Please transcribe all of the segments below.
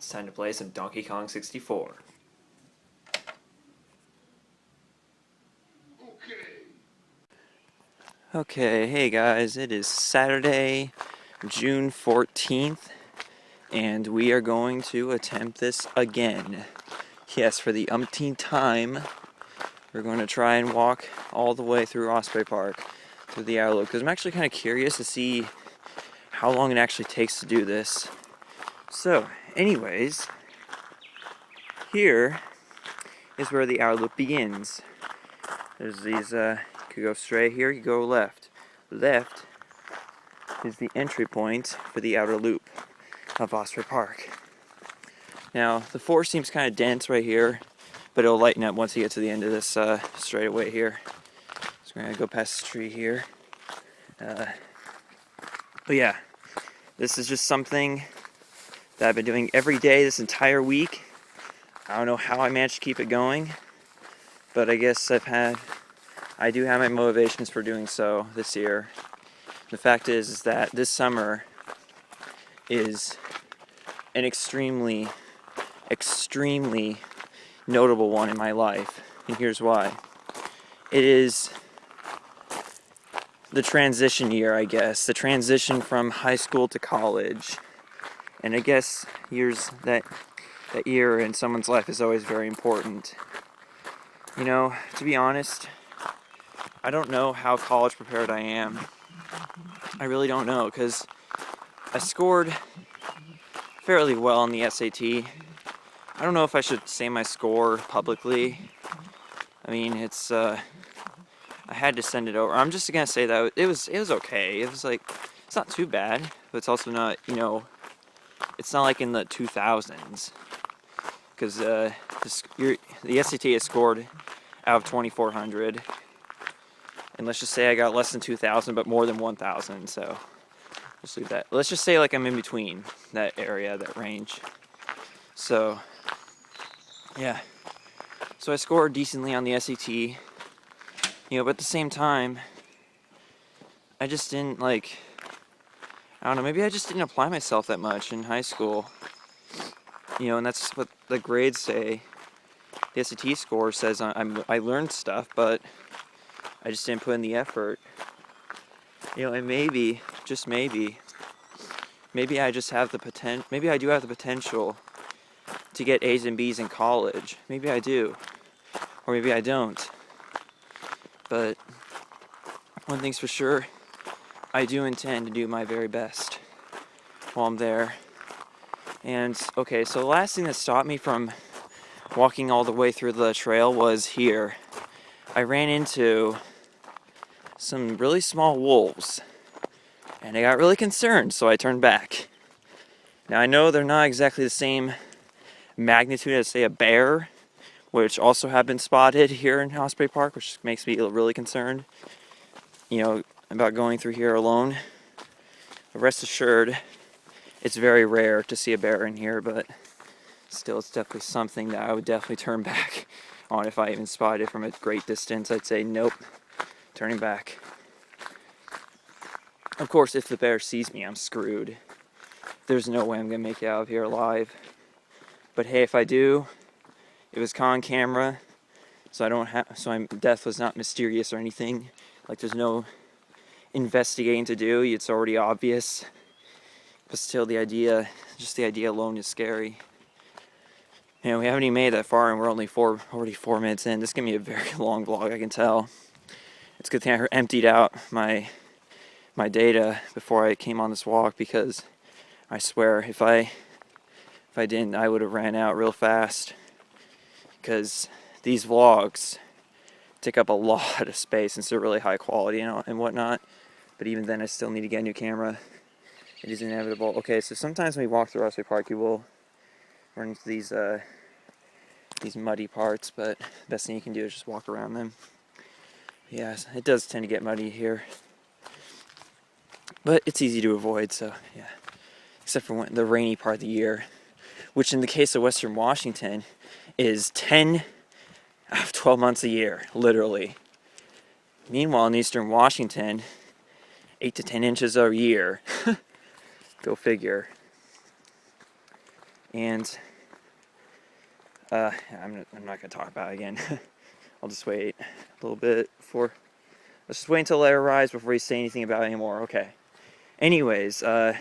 It's time to play some Donkey Kong 64. Okay, hey guys, it is Saturday, June 14th, and we are going to attempt this again. Yes, for the umpteenth time, we're going to try and walk all the way through Osprey Park, through the outer loop, because I'm actually kind of curious to see how long it actually takes to do this. So, anyways, here is where the outer loop begins. There's these, you could go straight here, you go left. Left is the entry point for the outer loop of Osprey Park. Now, the forest seems kind of dense right here, but it'll lighten up once you get to the end of this straightaway here. So we're going to go past this tree here. But yeah, this is just something that I've been doing every day this entire week. I don't know how I managed to keep it going, but I guess I do have my motivations for doing so this year. The fact is that this summer is an extremely notable one in my life, and here's why. It is the transition year, I guess, the transition from high school to college, and I guess that year in someone's life is always very important. You know, to be honest, I don't know how college prepared I am. I really don't know, because I scored fairly well on the SAT. I don't know if I should say my score publicly. I mean, it's I had to send it over. I'm just gonna say that it was okay. It was like, it's not too bad, but it's also not, you know, it's not like in the 2000s, because the SAT is scored out of 2,400. And let's just say I got less than 2,000, but more than 1,000, so let's leave that. Let's just say like I'm in between that area, that range. So, yeah. So I scored decently on the SAT, you know, but at the same time, I just didn't I don't know, maybe I just didn't apply myself that much in high school. You know, and that's what the grades say. The SAT score says I learned stuff, but I just didn't put in the effort. You know, and maybe, just maybe I just have the potential, maybe I do have the potential to get A's and B's in college. Maybe I do. Or maybe I don't. But one thing's for sure, I do intend to do my very best while I'm there. And, okay, so the last thing that stopped me from walking all the way through the trail was here. I ran into some really small wolves, and I got really concerned, so I turned back. Now, I know they're not exactly the same magnitude as, say, a bear, which also have been spotted here in Osprey Park, which makes me really concerned, you know, about going through here alone. But rest assured, it's very rare to see a bear in here, but still, it's definitely something that I would definitely turn back on if I even spotted it from a great distance. I'd say, nope, turning back. Of course, if the bear sees me, I'm screwed. There's no way I'm gonna make it out of here alive. But hey, if I do, it was on camera, so death was not mysterious or anything. Like, there's no investigating to do. It's already obvious. But still, just the idea alone is scary. You know, we haven't even made it that far, and we're already 4 minutes in. This is gonna be a very long vlog, I can tell. It's a good thing I emptied out my data before I came on this walk, because I swear if I didn't, I would have ran out real fast, because these vlogs take up a lot of space since they're really high quality and whatnot. But even then, I still need to get a new camera. It is inevitable. Okay, so sometimes when we walk through Osprey Park, you will run into these muddy parts, but the best thing you can do is just walk around them. Yeah, it does tend to get muddy here, but it's easy to avoid, so yeah. Except for the rainy part of the year, which in the case of Western Washington is 10 out of 12 months a year, literally. Meanwhile, in Eastern Washington, 8 to 10 inches a year. Go figure. And I'm not gonna talk about it again. I'll just wait a little bit before. Let's just wait until it arrives before we say anything about it anymore. Okay. Anyways, yeah.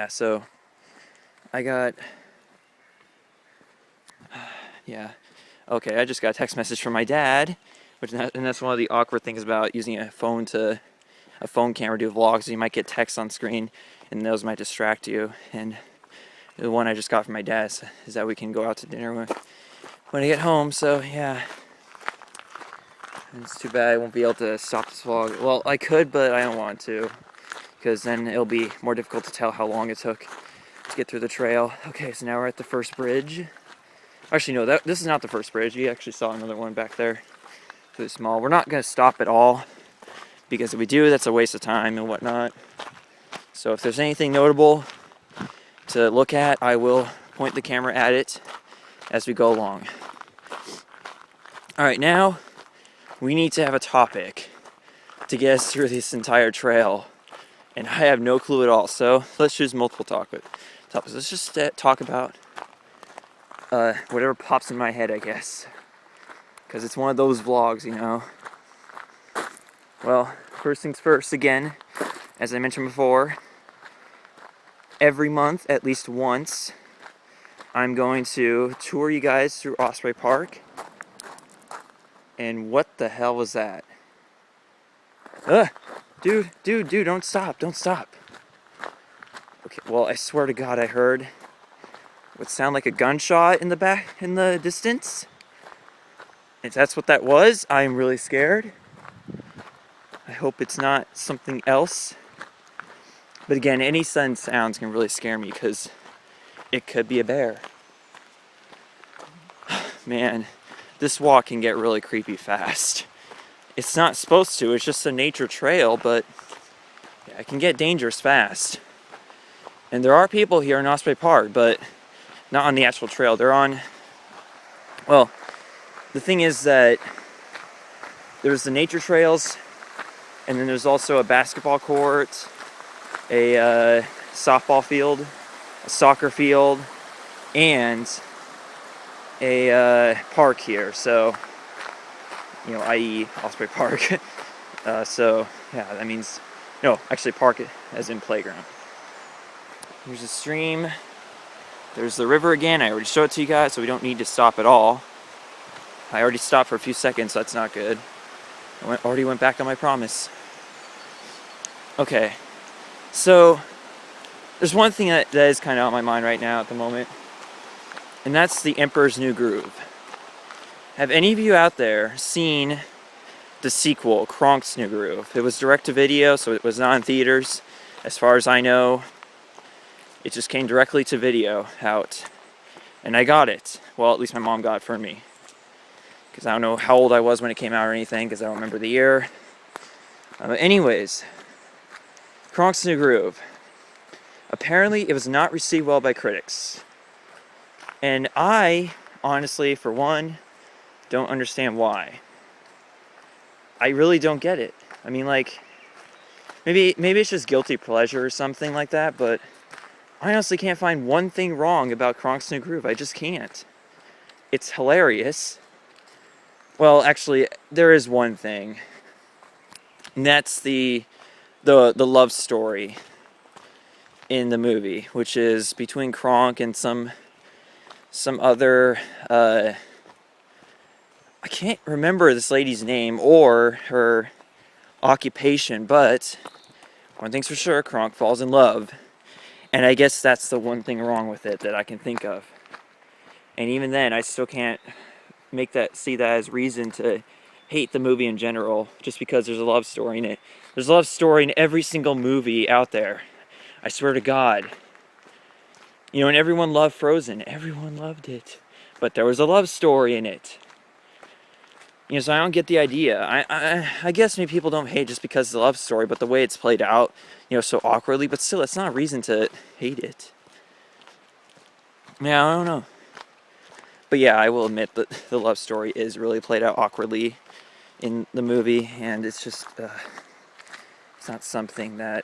So I got. Yeah. Okay. I just got a text message from my dad, and that's one of the awkward things about using a phone camera to do vlogs. You might get text on screen, and those might distract you. And the one I just got from my dad is that we can go out to dinner when I get home. So yeah, it's too bad I won't be able to stop this vlog. Well, I could, but I don't want to, because then it'll be more difficult to tell how long it took to get through the trail. Okay, so now we're at the first bridge. Actually, no, this is not the first bridge. You actually saw another one back there. It's really small. We're not going to stop at all, because if we do, that's a waste of time and whatnot. So if there's anything notable to look at, I will point the camera at it as we go along. Alright, now we need to have a topic to get us through this entire trail, and I have no clue at all, so let's choose multiple topics. Let's just talk about whatever pops in my head, I guess, because it's one of those vlogs, you know. Well, first things first, again, as I mentioned before, every month, at least once, I'm going to tour you guys through Osprey Park. And what the hell was that? Dude, don't stop. Okay, well, I swear to God, I heard what sounded like a gunshot in the distance. If that's what that was, I'm really scared. I hope it's not something else. But again, any sudden sounds can really scare me, because it could be a bear. Man, this walk can get really creepy fast. It's not supposed to, it's just a nature trail, but yeah, it can get dangerous fast. And there are people here in Osprey Park, but not on the actual trail. They're on, well, the thing is that there's the nature trails, and then there's also a basketball court, a softball field, a soccer field, and a park here. So, you know, i.e. Osprey Park. So, yeah, that means, no, actually park as in playground. Here's a stream. There's the river again. I already showed it to you guys, so we don't need to stop at all. I already stopped for a few seconds, so that's not good. I already went back on my promise. Okay, so there's one thing that is kind of on my mind right now at the moment, and that's the Emperor's New Groove. Have any of you out there seen the sequel, Kronk's New Groove? It was direct to video, so it was not in theaters. As far as I know, it just came directly to video out. And I got it. Well, at least my mom got it for me, because I don't know how old I was when it came out or anything, because I don't remember the year. Anyways, Kronk's New Groove. Apparently, it was not received well by critics. And I, honestly, for one, don't understand why. I really don't get it. I mean, like, maybe it's just guilty pleasure or something like that, but I honestly can't find one thing wrong about Kronk's New Groove. I just can't. It's hilarious. Well, actually, there is one thing. And that's the love story in the movie, which is between Kronk and some other, I can't remember this lady's name or her occupation, but one thing's for sure, Kronk falls in love. And I guess that's the one thing wrong with it that I can think of. And even then, I still can't see that as reason to hate the movie in general, just because there's a love story in it. There's a love story in every single movie out there. I swear to God. You know, and everyone loved Frozen. Everyone loved it. But there was a love story in it. You know, so I don't get the idea. I guess maybe people don't hate just because it's a love story, but the way it's played out, you know, so awkwardly, but still, it's not a reason to hate it. Yeah, I don't know. But yeah, I will admit that the love story is really played out awkwardly in the movie, and it's just, it's not something to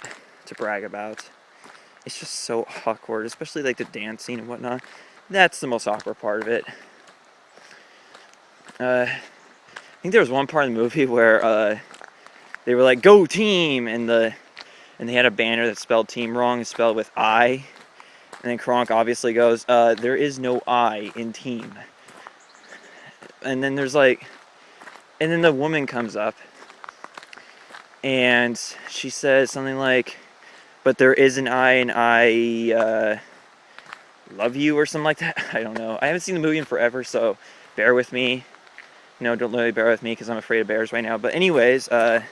brag about. It's just so awkward, especially like the dancing and whatnot. That's the most awkward part of it. I think there was one part in the movie where they were like, "Go team!" and they had a banner that spelled team wrong. It's spelled with I. And then Kronk obviously goes, "There is no I in team." And then and then the woman comes up and she says something like, "But there is an I, and I love you," or something like that. I don't know. I haven't seen the movie in forever, so bear with me. No, don't really bear with me because I'm afraid of bears right now. But anyways, I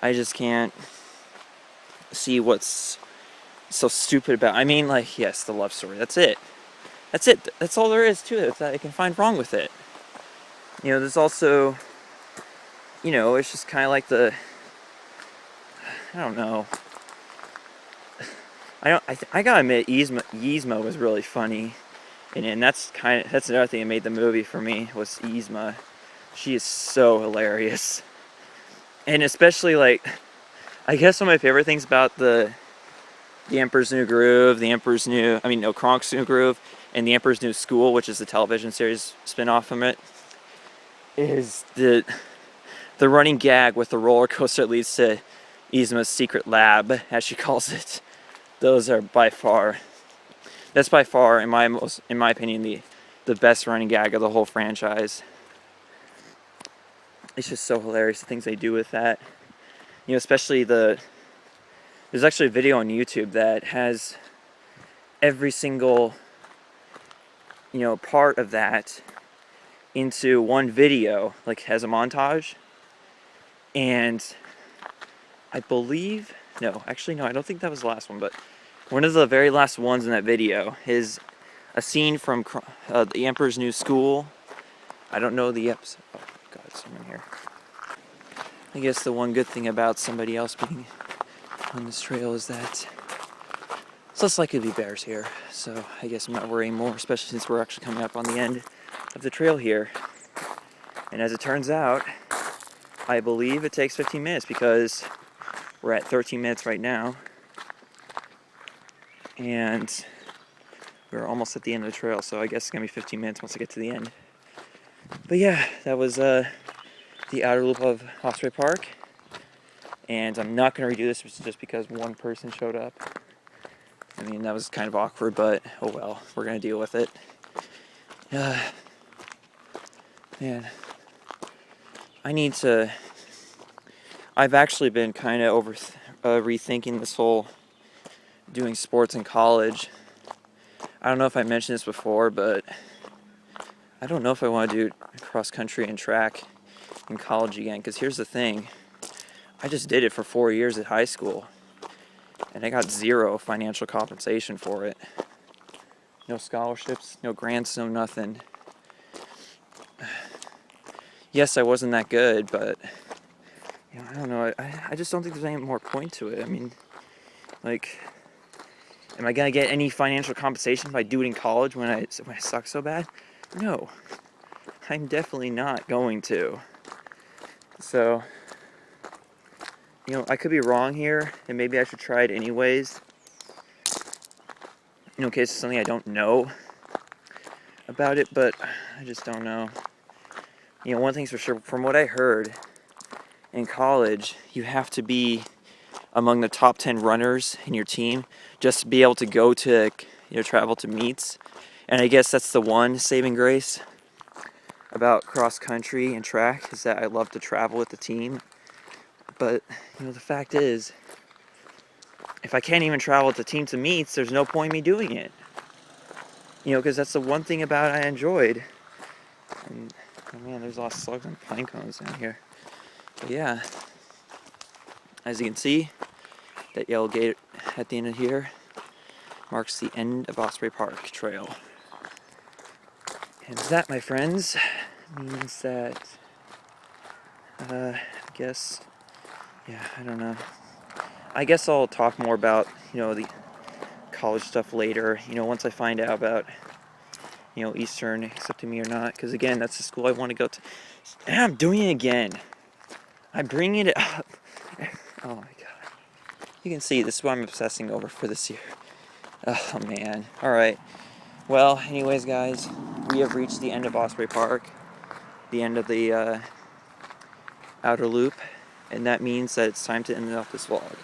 just can't see what's so stupid about. I mean, like, yes, the love story. That's it. That's it. That's all there is to it. That I can find wrong with it. There's also, it's just kind of like I don't know. I gotta admit, Yzma was really funny, and that's another thing that made the movie for me was Yzma. She is so hilarious, and especially like, I guess one of my favorite things about the Emperor's New Groove, Kronk's New Groove, and the Emperor's New School, which is the television series spin-off from it, is the running gag with the roller coaster that leads to Yzma's secret lab, as she calls it. That's by far, in my opinion, the best running gag of the whole franchise. It's just so hilarious, the things they do with that. Especially there's actually a video on YouTube that has every single, part of that into one video, like as a montage. And I believe, I don't think that was the last one, but one of the very last ones in that video is a scene from the Emperor's New School. I don't know the episode. Oh my God, someone here. I guess the one good thing about somebody else being on this trail is that it's less likely to be bears here. So I guess I'm not worrying more, especially since we're actually coming up on the end of the trail here. And as it turns out, I believe it takes 15 minutes because we're at 13 minutes right now. And we're almost at the end of the trail, so I guess it's going to be 15 minutes once I get to the end. But yeah, that was the outer loop of Osprey Park. And I'm not going to redo this just because one person showed up. I mean, that was kind of awkward, but oh well, we're going to deal with it. Man, I've actually been kind of rethinking this whole doing sports in college. I don't know if I mentioned this before, but I don't know if I want to do cross country and track in college again, because here's the thing. I just did it for 4 years at high school, and I got zero financial compensation for it. No scholarships, no grants, no nothing. Yes, I wasn't that good, but I don't know. I just don't think there's any more point to it. I mean, like, am I gonna get any financial compensation if I do it in college when I suck so bad? No, I'm definitely not going to. So, I could be wrong here, and maybe I should try it anyways. In case it's something I don't know about it, but I just don't know. One thing's for sure, from what I heard, in college, you have to be among the top 10 runners in your team just to be able to go to, travel to meets. And I guess that's the one saving grace about cross country and track, is that I love to travel with the team. But, the fact is, if I can't even travel with the team to meets, there's no point in me doing it. Because that's the one thing about it I enjoyed. And, oh man, there's a lot of slugs and pine cones down here. But yeah, as you can see, that yellow gate at the end of here marks the end of Osprey Park Trail. And that, my friends, means that, I guess, I don't know. I guess I'll talk more about, the college stuff later, once I find out about, Eastern accepting me or not. Because again, that's the school I want to go to. And I'm doing it again. I'm bringing it up. Oh my God. You can see this is what I'm obsessing over for this year. Oh man. Alright. Well, anyways guys, we have reached the end of Osprey Park. The end of the outer loop. And that means that it's time to end off this vlog.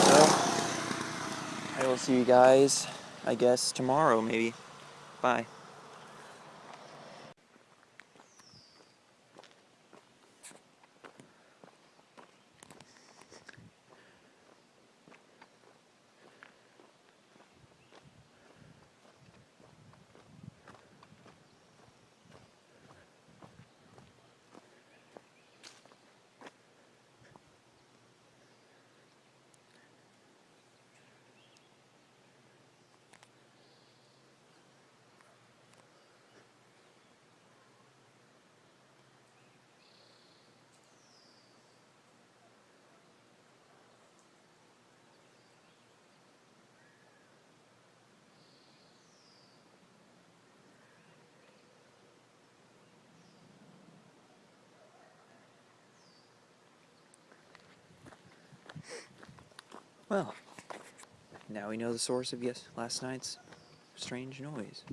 So, I will see you guys, I guess, tomorrow maybe. Bye. Well, now we know the source of last night's strange noise.